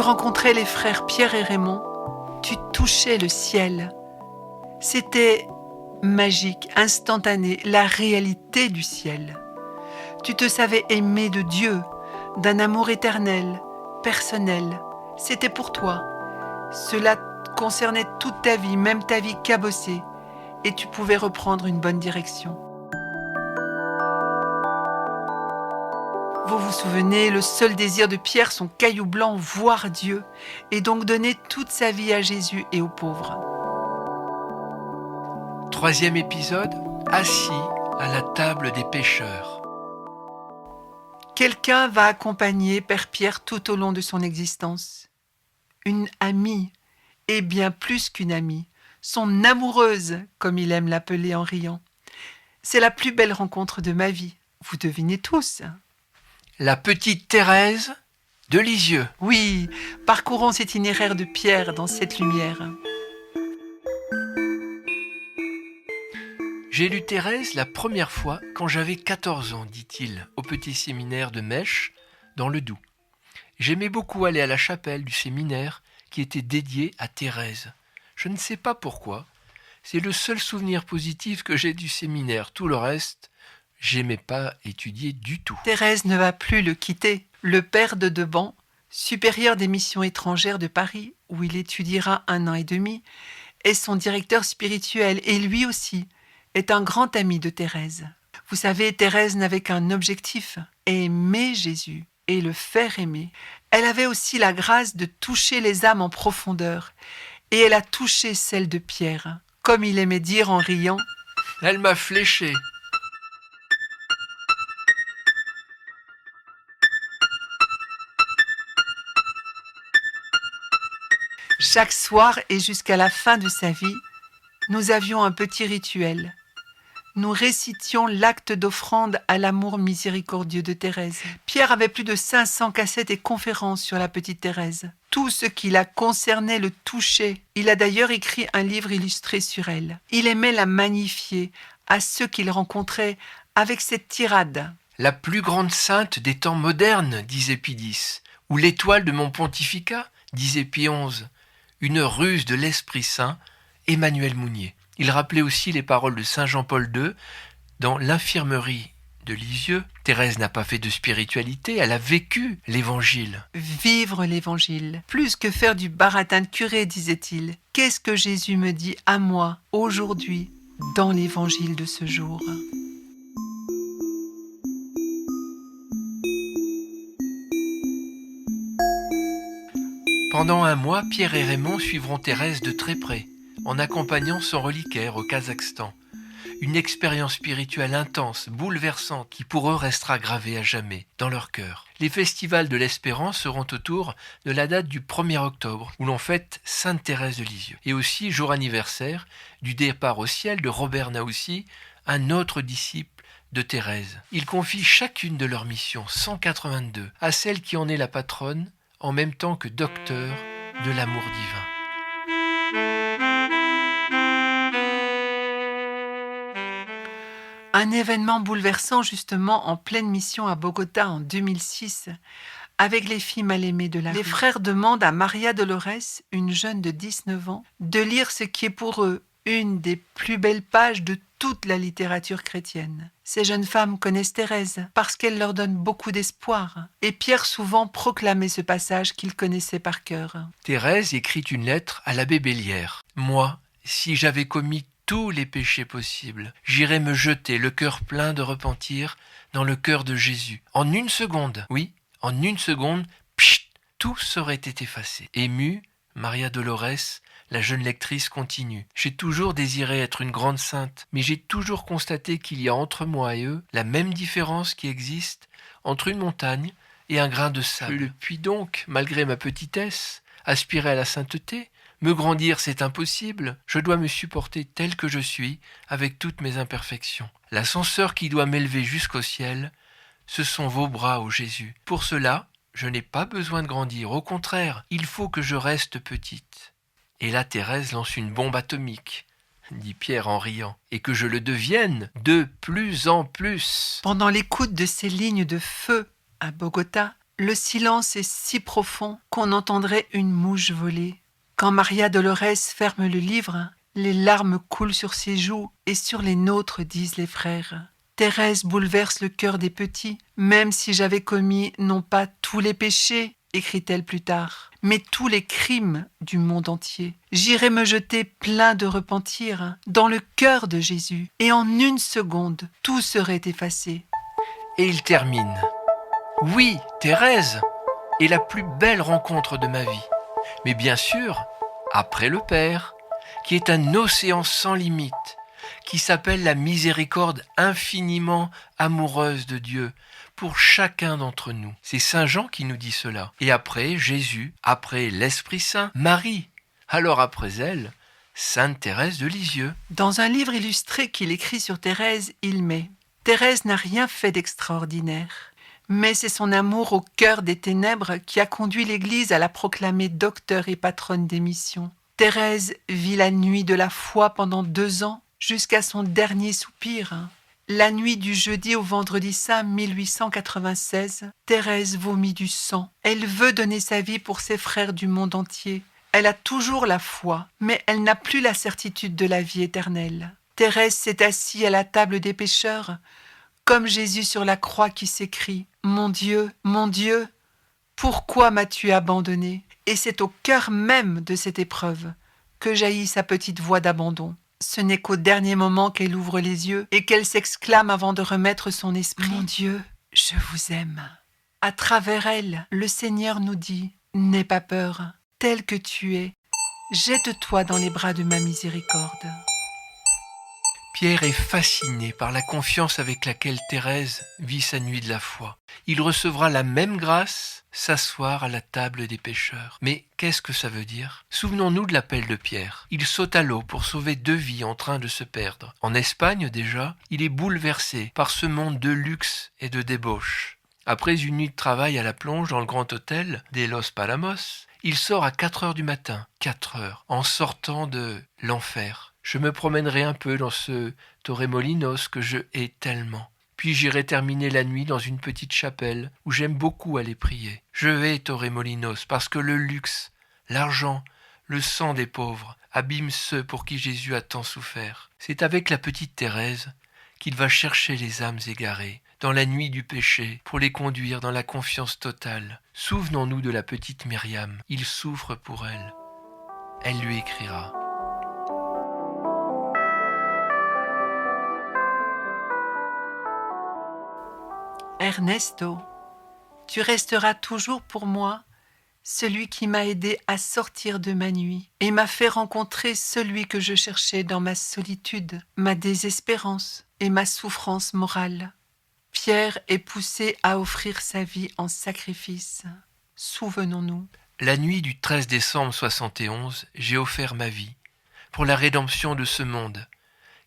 rencontrais les frères Pierre et Raymond, tu touchais le ciel. C'était magique, instantané, la réalité du ciel. Tu te savais aimé de Dieu, d'un amour éternel, personnel. C'était pour toi. Cela concernait toute ta vie, même ta vie cabossée, et tu pouvais reprendre une bonne direction. Vous vous souvenez, le seul désir de Pierre, son caillou blanc, voir Dieu, et donc donner toute sa vie à Jésus et aux pauvres. 3e épisode, assis à la table des pêcheurs. Quelqu'un va accompagner Père Pierre tout au long de son existence. Une amie, et bien plus qu'une amie, son amoureuse, comme il aime l'appeler en riant. C'est la plus belle rencontre de ma vie, vous devinez tous. La petite Thérèse de Lisieux. Oui, parcourons cet itinéraire de Pierre dans cette lumière. J'ai lu Thérèse la première fois quand j'avais 14 ans, dit-il, au petit séminaire de Mèche, dans le Doubs. J'aimais beaucoup aller à la chapelle du séminaire qui était dédiée à Thérèse. Je ne sais pas pourquoi, c'est le seul souvenir positif que j'ai du séminaire. Tout le reste, j'aimais pas étudier du tout. Thérèse ne va plus le quitter. Le père de Deban, supérieur des missions étrangères de Paris, où il étudiera 1 an et demi, est son directeur spirituel et lui aussi est un grand ami de Thérèse. Vous savez, Thérèse n'avait qu'un objectif, aimer Jésus et le faire aimer. Elle avait aussi la grâce de toucher les âmes en profondeur et elle a touché celle de Pierre, comme il aimait dire en riant. Elle m'a fléché. Chaque soir et jusqu'à la fin de sa vie, nous avions un petit rituel. Nous récitions l'acte d'offrande à l'amour miséricordieux de Thérèse. Pierre avait plus de 500 cassettes et conférences sur la petite Thérèse. Tout ce qui la concernait le touchait. Il a d'ailleurs écrit un livre illustré sur elle. Il aimait la magnifier à ceux qu'il rencontrait avec cette tirade. La plus grande sainte des temps modernes, disait Pie X, ou l'étoile de mon pontificat, disait Pie XI, une ruse de l'Esprit Saint, Emmanuel Mounier. Il rappelait aussi les paroles de Saint Jean-Paul II dans l'infirmerie de Lisieux. Thérèse n'a pas fait de spiritualité, elle a vécu l'Évangile. Vivre l'Évangile, plus que faire du baratin de curé, disait-il. Qu'est-ce que Jésus me dit à moi, aujourd'hui, dans l'Évangile de ce jour ? Pendant 1 mois, Pierre et Raymond suivront Thérèse de très près, en accompagnant son reliquaire au Kazakhstan. Une expérience spirituelle intense, bouleversante, qui pour eux restera gravée à jamais dans leur cœur. Les festivals de l'Espérance seront autour de la date du 1er octobre, où l'on fête Sainte Thérèse de Lisieux. Et aussi jour anniversaire du départ au ciel de Robert Naoussy, un autre disciple de Thérèse. Ils confient chacune de leurs missions, 182, à celle qui en est la patronne, en même temps que docteur de l'amour divin. Un événement bouleversant justement en pleine mission à Bogota en 2006, avec les filles mal aimées de la rue. Les frères demandent à Maria Dolores, une jeune de 19 ans, de lire ce qui est pour eux une des plus belles pages de toute la littérature chrétienne. Ces jeunes femmes connaissent Thérèse parce qu'elle leur donne beaucoup d'espoir. Et Pierre souvent proclamait ce passage qu'il connaissait par cœur. Thérèse écrit une lettre à l'abbé Bellière. « Moi, si j'avais commis tous les péchés possibles, j'irais me jeter, le cœur plein de repentir, dans le cœur de Jésus. En 1 seconde, oui, en 1 seconde, pchit, tout serait été effacé. » Émue, Maria Dolores, la jeune lectrice continue. « J'ai toujours désiré être une grande sainte, mais j'ai toujours constaté qu'il y a entre moi et eux la même différence qui existe entre une montagne et un grain de sable. Je puis donc, malgré ma petitesse, aspirer à la sainteté. Me grandir, c'est impossible. Je dois me supporter tel que je suis, avec toutes mes imperfections. L'ascenseur qui doit m'élever jusqu'au ciel, ce sont vos bras, ô Jésus. Pour cela, je n'ai pas besoin de grandir. Au contraire, il faut que je reste petite. » Et là, Thérèse lance une bombe atomique, dit Pierre en riant, et que je le devienne de plus en plus. Pendant l'écoute de ces lignes de feu à Bogota, Le silence est si profond qu'on entendrait une mouche voler. Quand Maria Dolores ferme le livre, les larmes coulent sur ses joues et sur les nôtres, disent les frères. Thérèse bouleverse le cœur des petits, même si j'avais commis non pas tous les péchés, écrit-elle plus tard, mais tous les crimes du monde entier. J'irai me jeter plein de repentir dans le cœur de Jésus, et en une seconde, tout serait effacé. Et il termine. Oui, Thérèse est la plus belle rencontre de ma vie. Mais bien sûr, après le Père, qui est un océan sans limite, qui s'appelle la miséricorde infiniment amoureuse de Dieu pour chacun d'entre nous. C'est Saint Jean qui nous dit cela. Et après Jésus, après l'Esprit Saint, Marie. Alors après elle, Sainte Thérèse de Lisieux. Dans un livre illustré qu'il écrit sur Thérèse, il met « Thérèse n'a rien fait d'extraordinaire, mais c'est son amour au cœur des ténèbres qui a conduit l'Église à la proclamer docteur et patronne des missions. Thérèse vit la nuit de la foi pendant 2 ans, jusqu'à son dernier soupir. La nuit du jeudi au vendredi saint 1896, Thérèse vomit du sang. Elle veut donner sa vie pour ses frères du monde entier. Elle a toujours la foi, mais elle n'a plus la certitude de la vie éternelle. Thérèse s'est assise à la table des pécheurs, comme Jésus sur la croix qui s'écrie « Mon Dieu, pourquoi m'as-tu abandonné ?» Et c'est au cœur même de cette épreuve que jaillit sa petite voix d'abandon. Ce n'est qu'au dernier moment qu'elle ouvre les yeux et qu'elle s'exclame avant de remettre son esprit « Mon Dieu, je vous aime ». À travers elle, le Seigneur nous dit « N'aie pas peur, tel que tu es, jette-toi dans les bras de ma miséricorde ». Pierre est fasciné par la confiance avec laquelle Thérèse vit sa nuit de la foi. Il recevra la même grâce, s'asseoir à la table des pécheurs. Mais qu'est-ce que ça veut dire ? Souvenons-nous de l'appel de Pierre. Il saute à l'eau pour sauver 2 vies en train de se perdre. En Espagne déjà, il est bouleversé par ce monde de luxe et de débauche. Après une nuit de travail à la plonge dans le grand hôtel des Los Palamos, il sort à 4 heures du matin, 4 heures, en sortant de l'enfer. Je me promènerai un peu dans ce Torremolinos que je hais tellement. Puis j'irai terminer la nuit dans une petite chapelle où j'aime beaucoup aller prier. Je hais Torremolinos parce que le luxe, l'argent, le sang des pauvres abîment ceux pour qui Jésus a tant souffert. C'est avec la petite Thérèse qu'il va chercher les âmes égarées dans la nuit du péché pour les conduire dans la confiance totale. Souvenons-nous de la petite Myriam. Il souffre pour elle. Elle lui écrira. Ernesto, tu resteras toujours pour moi celui qui m'a aidé à sortir de ma nuit et m'a fait rencontrer celui que je cherchais dans ma solitude, ma désespérance et ma souffrance morale. Pierre est poussé à offrir sa vie en sacrifice. Souvenons-nous. La nuit du 13 décembre 71, j'ai offert ma vie pour la rédemption de ce monde,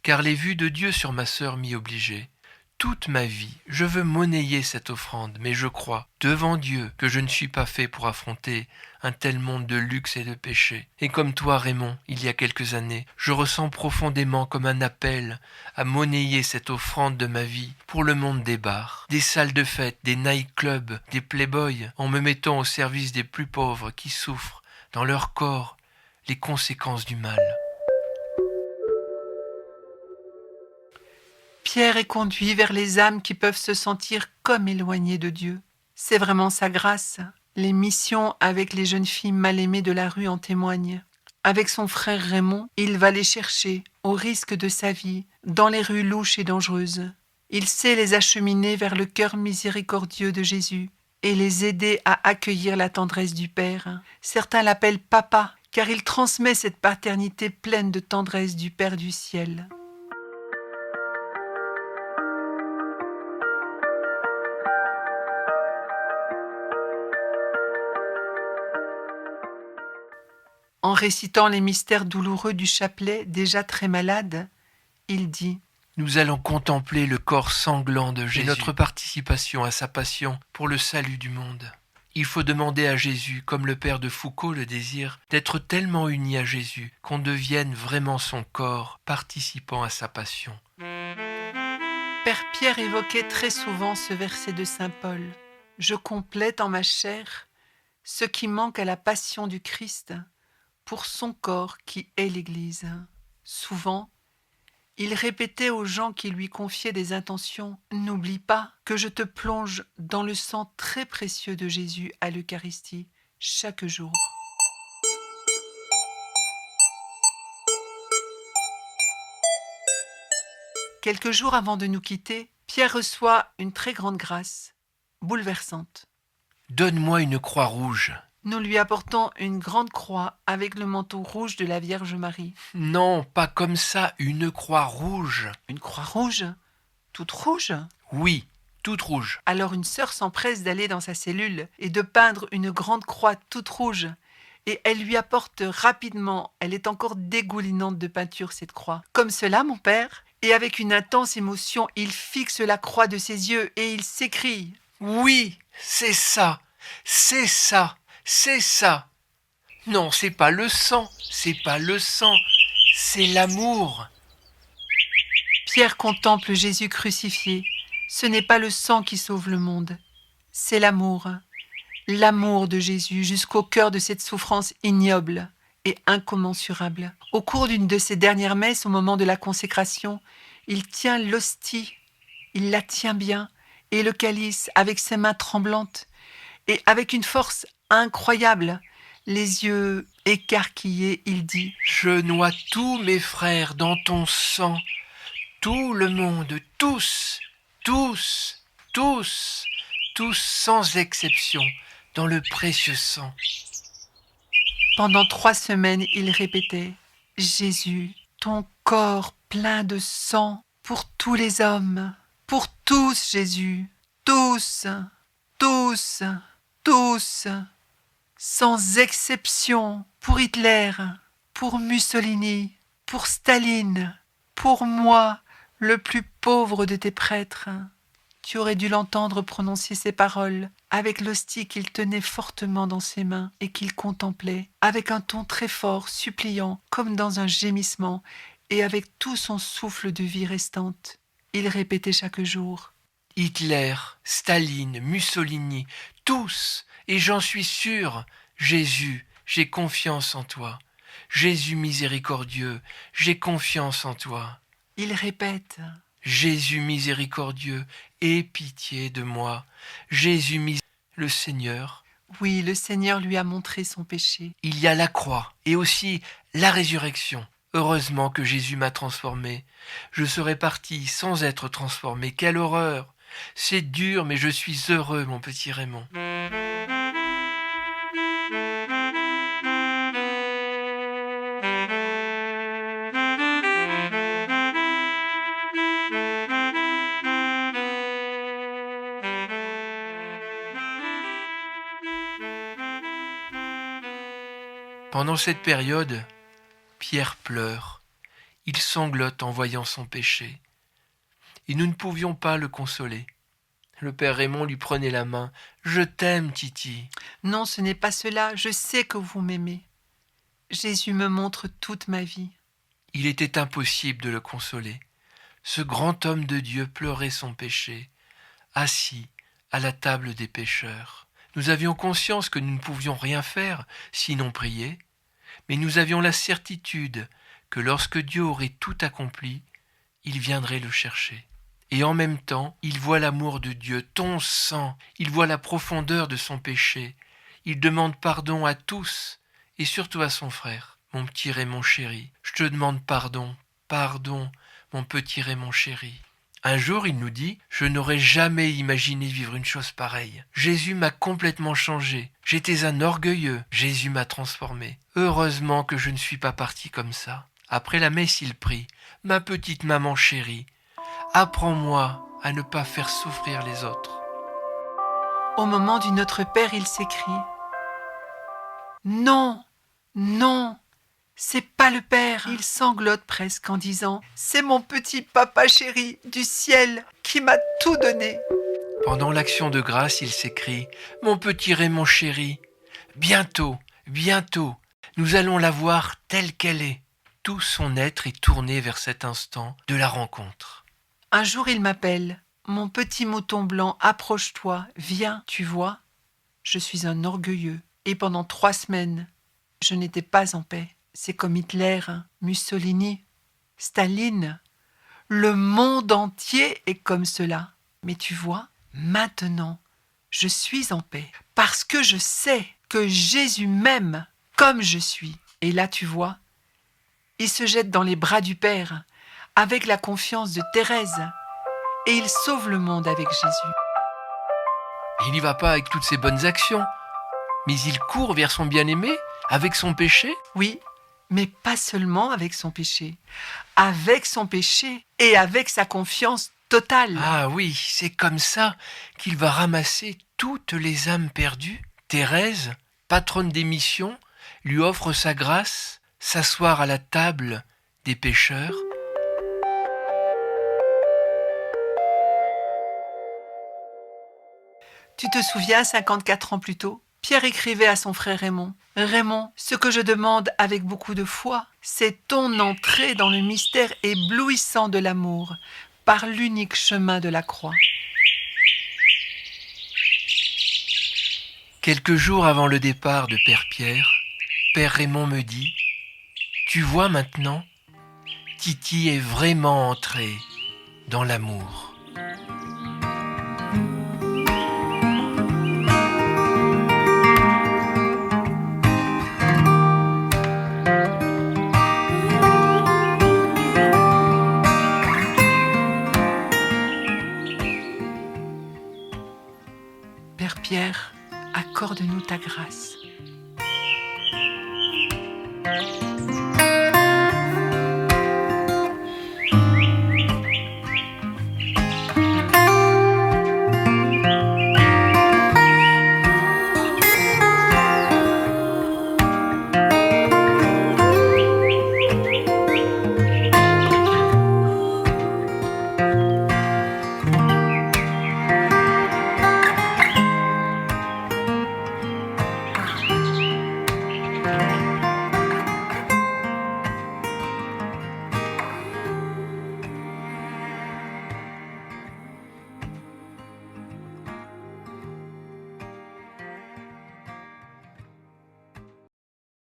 car les vues de Dieu sur ma sœur m'y obligeaient. Toute ma vie, je veux monnayer cette offrande, mais je crois, devant Dieu, que je ne suis pas fait pour affronter un tel monde de luxe et de péché. Et comme toi, Raymond, il y a quelques années, je ressens profondément comme un appel à monnayer cette offrande de ma vie pour le monde des bars, des salles de fête, des night-clubs, des playboys, en me mettant au service des plus pauvres qui souffrent, dans leur corps, les conséquences du mal. Pierre est conduit vers les âmes qui peuvent se sentir comme éloignées de Dieu. C'est vraiment sa grâce. Les missions avec les jeunes filles mal aimées de la rue en témoignent. Avec son frère Raymond, il va les chercher, au risque de sa vie, dans les rues louches et dangereuses. Il sait les acheminer vers le cœur miséricordieux de Jésus et les aider à accueillir la tendresse du Père. Certains l'appellent Papa, car il transmet cette paternité pleine de tendresse du Père du ciel. En récitant les mystères douloureux du chapelet, déjà très malade, il dit « Nous allons contempler le corps sanglant de Jésus et notre participation à sa passion pour le salut du monde. Il faut demander à Jésus, comme le père de Foucault le désire, d'être tellement uni à Jésus qu'on devienne vraiment son corps, participant à sa passion. » Père Pierre évoquait très souvent ce verset de saint Paul. je complète en ma chair ce qui manque à la passion du Christ pour son corps qui est l'Église. Souvent, il répétait aux gens qui lui confiaient des intentions « N'oublie pas que je te plonge dans le sang très précieux de Jésus à l'Eucharistie chaque jour. » Quelques jours avant de nous quitter, Pierre reçoit une très grande grâce, bouleversante. « Donne-moi une croix rouge. » Nous lui apportons une grande croix avec le manteau rouge de la Vierge Marie. « Non, pas comme ça, une croix rouge. » Une croix rouge? Toute rouge? Oui, toute rouge. Alors une sœur s'empresse d'aller dans sa cellule et de peindre une grande croix toute rouge. Et elle lui apporte rapidement, elle est encore dégoulinante de peinture cette croix. Comme cela, mon père, et avec une intense émotion, il fixe la croix de ses yeux et il s'écrie « Oui, c'est ça, c'est ça, c'est ça. Non, c'est pas le sang, c'est pas le sang, c'est l'amour. » Pierre contemple Jésus crucifié. Ce n'est pas le sang qui sauve le monde, c'est l'amour. L'amour de Jésus jusqu'au cœur de cette souffrance ignoble et incommensurable. Au cours d'une de ses dernières messes, au moment de la consécration, il tient l'hostie, il la tient bien, et le calice avec ses mains tremblantes, et avec une force incroyable, les yeux écarquillés, il dit « Je noie tous mes frères dans ton sang, tout le monde, tous, tous, tous, tous sans exception, dans le précieux sang. » Pendant 3 semaines, il répétait « Jésus, ton corps plein de sang pour tous les hommes, pour tous, Jésus, tous, tous, tous, sans exception, pour Hitler, pour Mussolini, pour Staline, pour moi, le plus pauvre de tes prêtres. » Tu aurais dû l'entendre prononcer ces paroles avec l'hostie qu'il tenait fortement dans ses mains et qu'il contemplait, avec un ton très fort, suppliant, comme dans un gémissement, et avec tout son souffle de vie restante. Il répétait chaque jour « Hitler, Staline, Mussolini, tous, et j'en suis sûr, Jésus, j'ai confiance en toi. Jésus miséricordieux, j'ai confiance en toi. » Il répète « Jésus miséricordieux, aie pitié de moi. Jésus le Seigneur. » Oui, le Seigneur lui a montré son péché. Il y a la croix et aussi la résurrection. Heureusement que Jésus m'a transformé. Je serais parti sans être transformé. Quelle horreur! C'est dur, mais je suis heureux, mon petit Raymond. Pendant cette période, Pierre pleure. Il sanglote en voyant son péché. Et nous ne pouvions pas le consoler. Le père Raymond lui prenait la main. « Je t'aime, Titi. » Non, ce n'est pas cela. Je sais que vous m'aimez. Jésus me montre toute ma vie. Il était impossible de le consoler. Ce grand homme de Dieu pleurait son péché, assis à la table des pécheurs. Nous avions conscience que nous ne pouvions rien faire, sinon prier, mais nous avions la certitude que lorsque Dieu aurait tout accompli, il viendrait le chercher. Et en même temps, il voit l'amour de Dieu, ton sang, il voit la profondeur de son péché. Il demande pardon à tous, et surtout à son frère. Mon petit Raymond chéri, je te demande pardon, pardon, mon petit Raymond chéri. Un jour, il nous dit « Je n'aurais jamais imaginé vivre une chose pareille. Jésus m'a complètement changé. J'étais un orgueilleux. Jésus m'a transformé. Heureusement que je ne suis pas parti comme ça. » Après la messe, il prie « Ma petite maman chérie, apprends-moi à ne pas faire souffrir les autres. » Au moment du Notre Père, il s'écrie « Non, non, c'est pas le Père !» Il sanglote presque en disant « C'est mon petit papa chéri du ciel qui m'a tout donné. » Pendant l'action de grâce, il s'écrie « Mon petit Raymond chéri, bientôt, bientôt, nous allons la voir telle qu'elle est. » Tout son être est tourné vers cet instant de la rencontre. Un jour, il m'appelle « mon petit mouton blanc, approche-toi, viens, tu vois, je suis un orgueilleux. Et pendant 3 semaines, je n'étais pas en paix. C'est comme Hitler, Mussolini, Staline. Le monde entier est comme cela. Mais tu vois, maintenant, je suis en paix. Parce que je sais que Jésus m'aime comme je suis. Et là, tu vois, il se jette dans les bras du Père avec la confiance de Thérèse. Et il sauve le monde avec Jésus. Il n'y va pas avec toutes ses bonnes actions, mais il court vers son bien-aimé avec son péché. Oui, mais pas seulement avec son péché. Avec son péché et avec sa confiance totale. Ah oui, c'est comme ça qu'il va ramasser toutes les âmes perdues. Thérèse, patronne des missions, lui offre sa grâce, s'asseoir à la table des pécheurs. Tu te souviens, 54 ans plus tôt, Pierre écrivait à son frère Raymond. « Raymond, ce que je demande avec beaucoup de foi, c'est ton entrée dans le mystère éblouissant de l'amour, par l'unique chemin de la croix. » Quelques jours avant le départ de Père Pierre, Père Raymond me dit « Tu vois maintenant, Titi est vraiment entré dans l'amour. » Père Pierre, accorde-nous ta grâce.